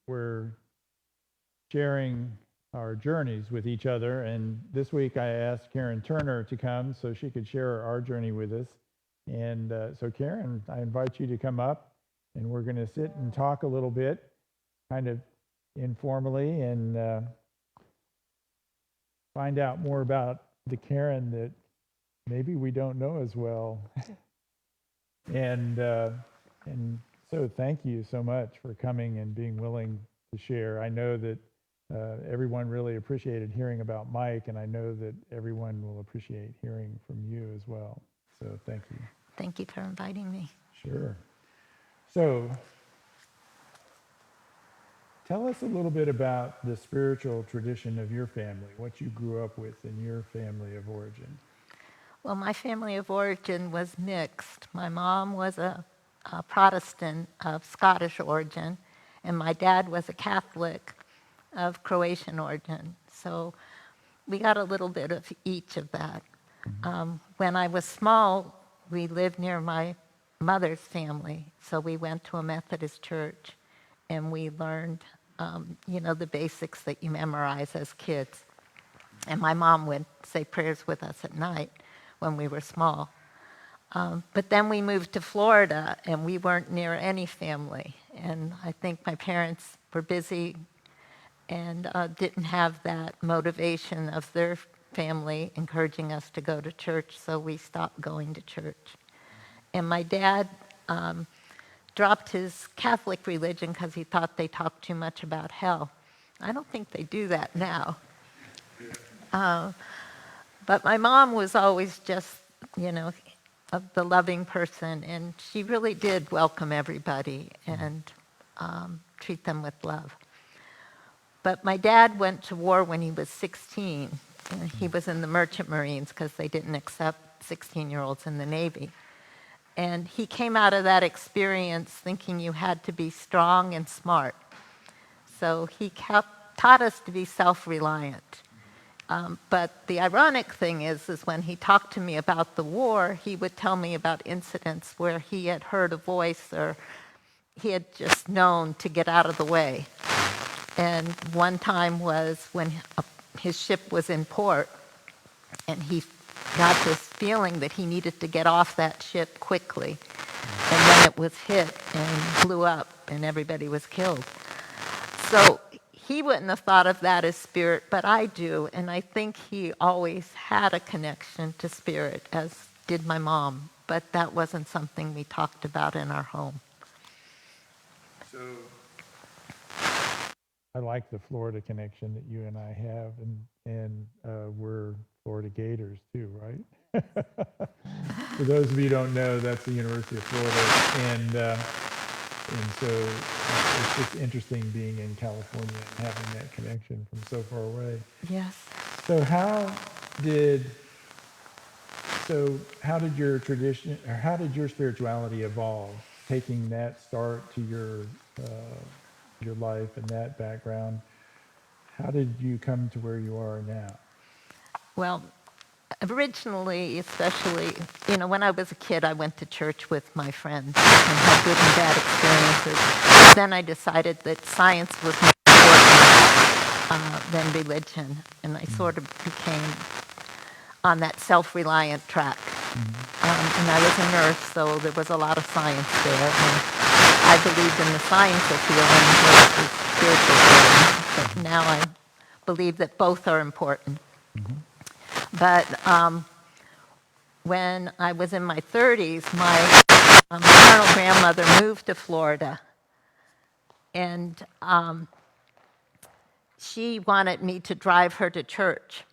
we're sharing our journeys with each other. And this week I asked Karen Turner to come so she could share our journey with us. And so Karen, I invite you to come up, and we're going to sit and talk a little bit, kind of informally, and find out more about the Karen that maybe we don't know as well. And so thank you so much for coming and being willing to share. I know that everyone really appreciated hearing about Mike, and I know that everyone will appreciate hearing from you as well. So thank you. Thank you for inviting me. Sure. So tell us a little bit about the spiritual tradition of your family, what you grew up with in your family of origin. Well, my family of origin was mixed. My mom was a Protestant of Scottish origin, and my dad was a Catholic of Croatian origin. So we got a little bit of each of that. When I was small, we lived near my mother's family, so we went to a Methodist church, and we learned, the basics that you memorize as kids. And my mom would say prayers with us at night when we were small. But then we moved to Florida, and we weren't near any family. And I think my parents were busy and didn't have that motivation of their family encouraging us to go to church, so we stopped going to church. And my dad dropped his Catholic religion because he thought they talked too much about hell. I don't think they do that now. But my mom was always just, the loving person, and she really did welcome everybody and treat them with love. But my dad went to war when he was 16. And he was in the Merchant Marines because they didn't accept 16-year-olds in the Navy. And he came out of that experience thinking you had to be strong and smart. So he taught us to be self-reliant. But the ironic thing is when he talked to me about the war, he would tell me about incidents where he had heard a voice or he had just known to get out of the way. And one time was when his ship was in port, and he got this feeling that he needed to get off that ship quickly. And then it was hit and blew up, and everybody was killed. So he wouldn't have thought of that as spirit, but I do, and I think he always had a connection to spirit, as did my mom, but that wasn't something we talked about in our home. So I like the Florida connection that you and I have, and we're Florida Gators too, right? For those of you who don't know, that's the University of Florida, and so it's just interesting being in California and having that connection from so far away. Yes. So how did your tradition, or how did your spirituality evolve, taking that start to your life and that background? How did you come to where you are now? Well, originally, especially, when I was a kid, I went to church with my friends and had good and bad experiences. Then I decided that science was more important than religion, and I sort of became on that self-reliant track. And I was a nurse, so there was a lot of science there. And I believed in the science of healing versus spiritual healing, but now I believe that both are important. But when I was in my 30s, my maternal grandmother moved to Florida, and she wanted me to drive her to church.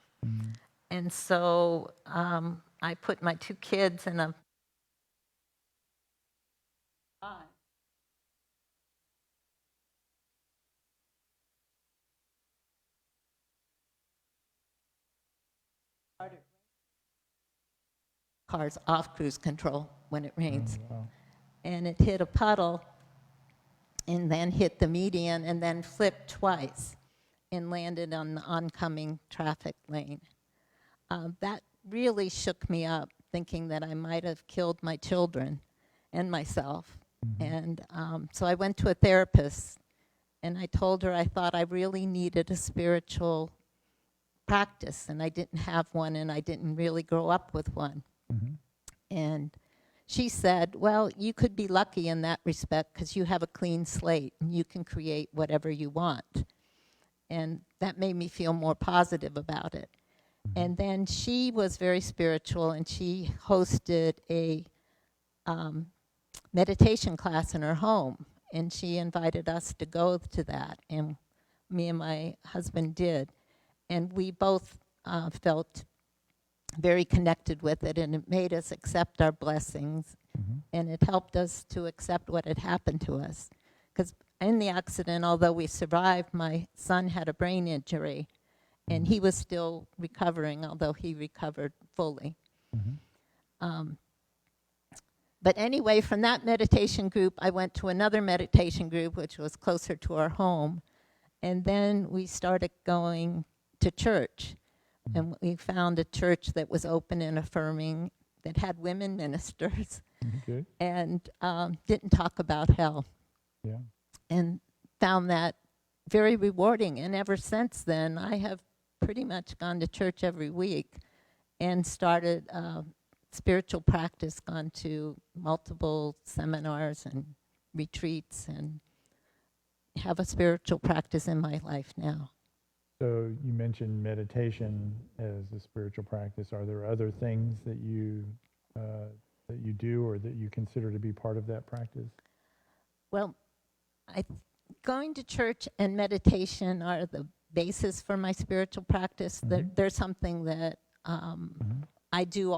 And so I put my two kids in a car's off cruise control when it rains. Oh, wow. And it hit a puddle and then hit the median and then flipped twice and landed on the oncoming traffic lane. That really shook me up, thinking that I might have killed my children and myself. And so I went to a therapist, and I told her I thought I really needed a spiritual practice, and I didn't have one, and I didn't really grow up with one. Mm-hmm. And she said, well, you could be lucky in that respect because you have a clean slate and you can create whatever you want. And that made me feel more positive about it. And then she was very spiritual, and she hosted a meditation class in her home. And she invited us to go to that. And me and my husband did. And we both felt very connected with it, and it made us accept our blessings, Mm-hmm. and it helped us to accept what had happened to us. Because in the accident, although we survived, my son had a brain injury, and he was still recovering, although he recovered fully. Mm-hmm. But anyway, from that meditation group, I went to another meditation group, which was closer to our home, and then we started going to church. And we found a church that was open and affirming, that had women ministers, Okay. and didn't talk about hell. Yeah. And found that very rewarding. And ever since then, I have pretty much gone to church every week and started spiritual practice, gone to multiple seminars and retreats, and have a spiritual practice in my life now. So you mentioned meditation as a spiritual practice. Are there other things that you do or that you consider to be part of that practice? Well, going to church and meditation are the basis for my spiritual practice. Mm-hmm. They're something that Mm-hmm. I do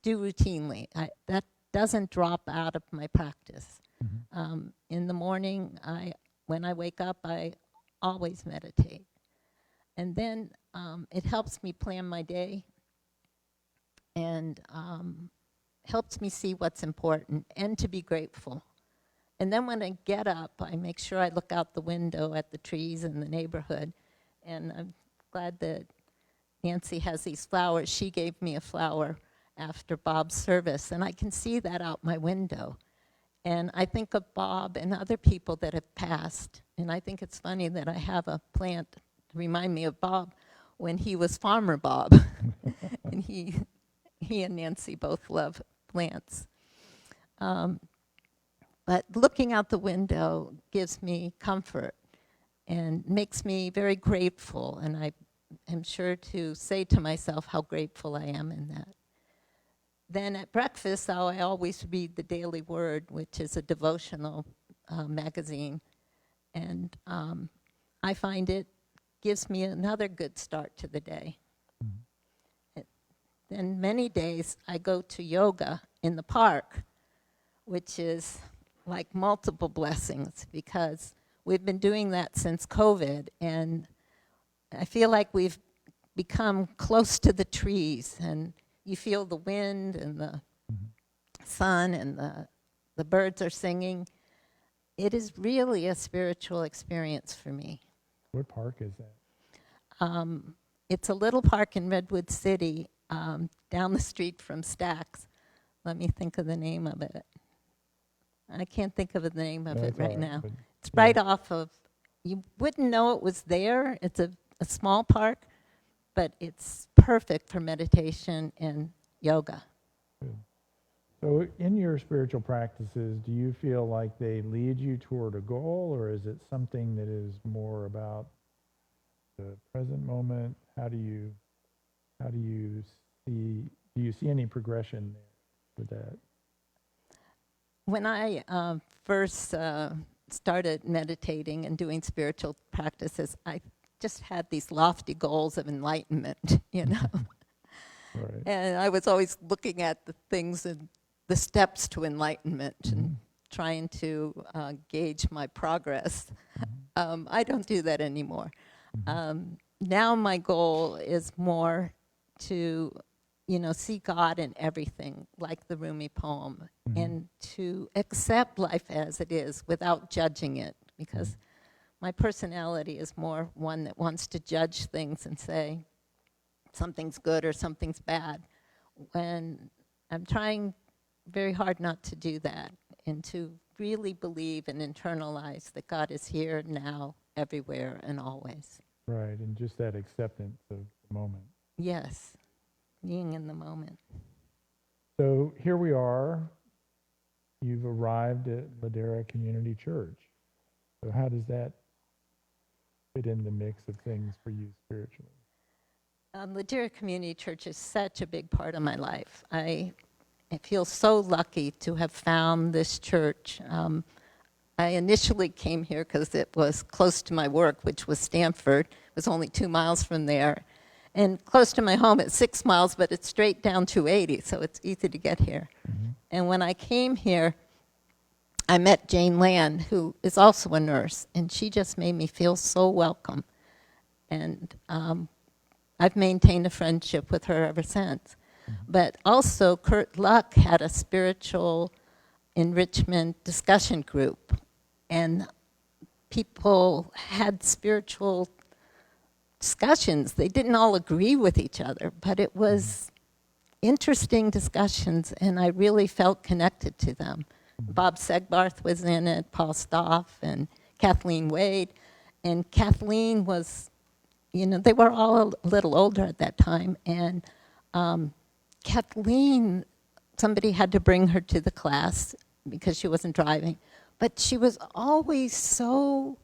routinely. That doesn't drop out of my practice. Mm-hmm. In the morning, when I wake up, I always meditate. And then it helps me plan my day, and helps me see what's important and to be grateful. And then when I get up, I make sure I look out the window at the trees in the neighborhood. And I'm glad that Nancy has these flowers. She gave me a flower after Bob's service, and I can see that out my window. And I think of Bob and other people that have passed, and I think it's funny that I have a plant to remind me of Bob when he was Farmer Bob. And he and Nancy both love plants. But looking out the window gives me comfort and makes me very grateful, and I am sure to say to myself how grateful I am in that. Then at breakfast, I always read the Daily Word, which is a devotional magazine, and I find it gives me another good start to the day. Then many days I go to yoga in the park, which is like multiple blessings, because we've been doing that since COVID, and I feel like we've become close to the trees, and you feel the wind and the sun, and the birds are singing. It is really a spiritual experience for me. What park is that? It's a little park in Redwood City, down the street from Stack's. Let me think of the name of it. I can't think of the name of it right now. It's right off of, you wouldn't know it was there. It's a small park, but it's perfect for meditation and yoga. Good. So in your spiritual practices, do you feel like they lead you toward a goal, or is it something that is more about the present moment? How do you see any progression there with that? When I first started meditating and doing spiritual practices, I just had these lofty goals of enlightenment, you know. Right. And I was always looking at the things and the steps to enlightenment and trying to gauge my progress. I don't do that anymore. Now my goal is more to, see God in everything, like the Rumi poem, and to accept life as it is without judging it, because my personality is more one that wants to judge things and say something's good or something's bad, when I'm trying very hard not to do that, and to really believe and internalize that God is here now, everywhere, and always. Right, and just that acceptance of the moment. Yes, being in the moment. So here we are. You've arrived at Ladera Community Church. So how does that fit in the mix of things for you spiritually? Ladera Community Church is such a big part of my life. I feel so lucky to have found this church. I initially came here because it was close to my work, which was Stanford. It was only 2 miles from there. And close to my home, it's 6 miles, but it's straight down 280, so it's easy to get here. Mm-hmm. And when I came here, I met Jane Land, who is also a nurse, and she just made me feel so welcome. And I've maintained a friendship with her ever since. But also, Kurt Luck had a spiritual enrichment discussion group, and people had spiritual discussions. They didn't all agree with each other, but it was interesting discussions, and I really felt connected to them. Bob Segbarth was in it, Paul Stoff, and Kathleen Wade. And Kathleen was, they were all a little older at that time, and Kathleen, somebody had to bring her to the class because she wasn't driving, but she was always so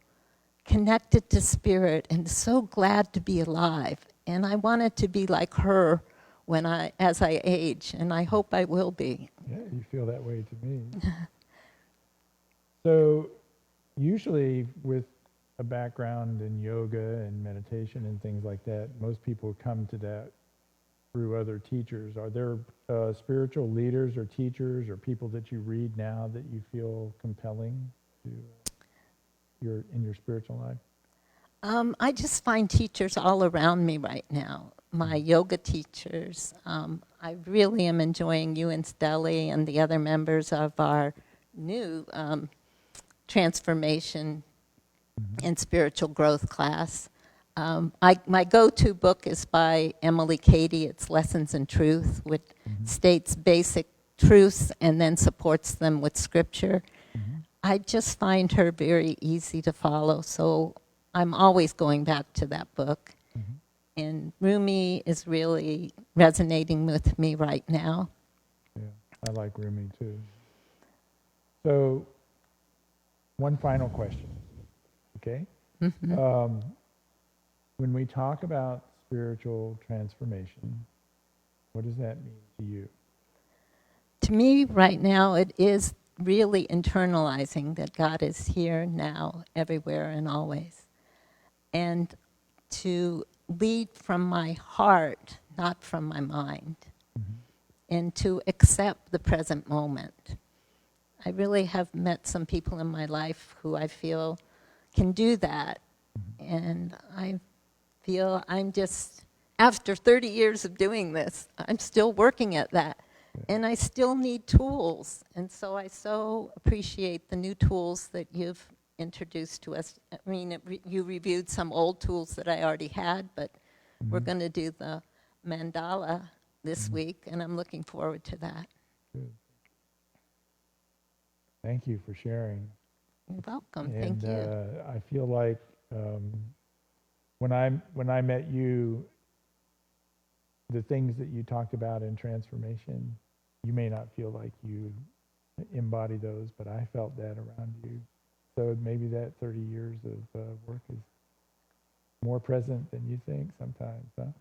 connected to spirit and so glad to be alive. And I wanted to be like her as I age, and I hope I will be. Yeah, you feel that way to me. So usually with a background in yoga and meditation and things like that, most people come to that through other teachers. Are there spiritual leaders or teachers or people that you read now that you feel compelling to in your spiritual life? I just find teachers all around me right now. My yoga teachers. I really am enjoying you and Stelly and the other members of our new transformation and spiritual growth class. My go-to book is by Emily Cady. It's Lessons in Truth, which states basic truths and then supports them with scripture. I just find her very easy to follow, so I'm always going back to that book. And Rumi is really resonating with me right now. Yeah, I like Rumi too. So, one final question, okay? When we talk about spiritual transformation, what does that mean to you? To me, right now, it is really internalizing that God is here now, everywhere, and always. And to lead from my heart, not from my mind, and to accept the present moment. I really have met some people in my life who I feel can do that, and I feel I'm just, after 30 years of doing this, I'm still working at that. And I still need tools. And so I so appreciate the new tools that you've introduced to us. I mean, you reviewed some old tools that I already had, but we're going to do the mandala this week, and I'm looking forward to that. Good. Thank you for sharing. You're welcome. Thank you. I feel like when I met you, the things that you talked about in transformation, you may not feel like you embody those, but I felt that around you. So maybe that 30 years of work is more present than you think sometimes, huh?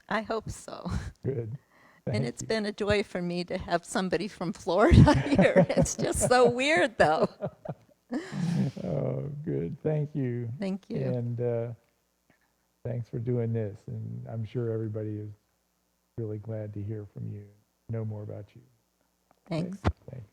I hope so. Good. And it's been a joy for me to have somebody from Florida here. It's just so weird, though. Oh, good. Thank you. Thank you. And thanks for doing this. And I'm sure everybody is really glad to hear from you, know more about you. Thanks. Okay? Thanks.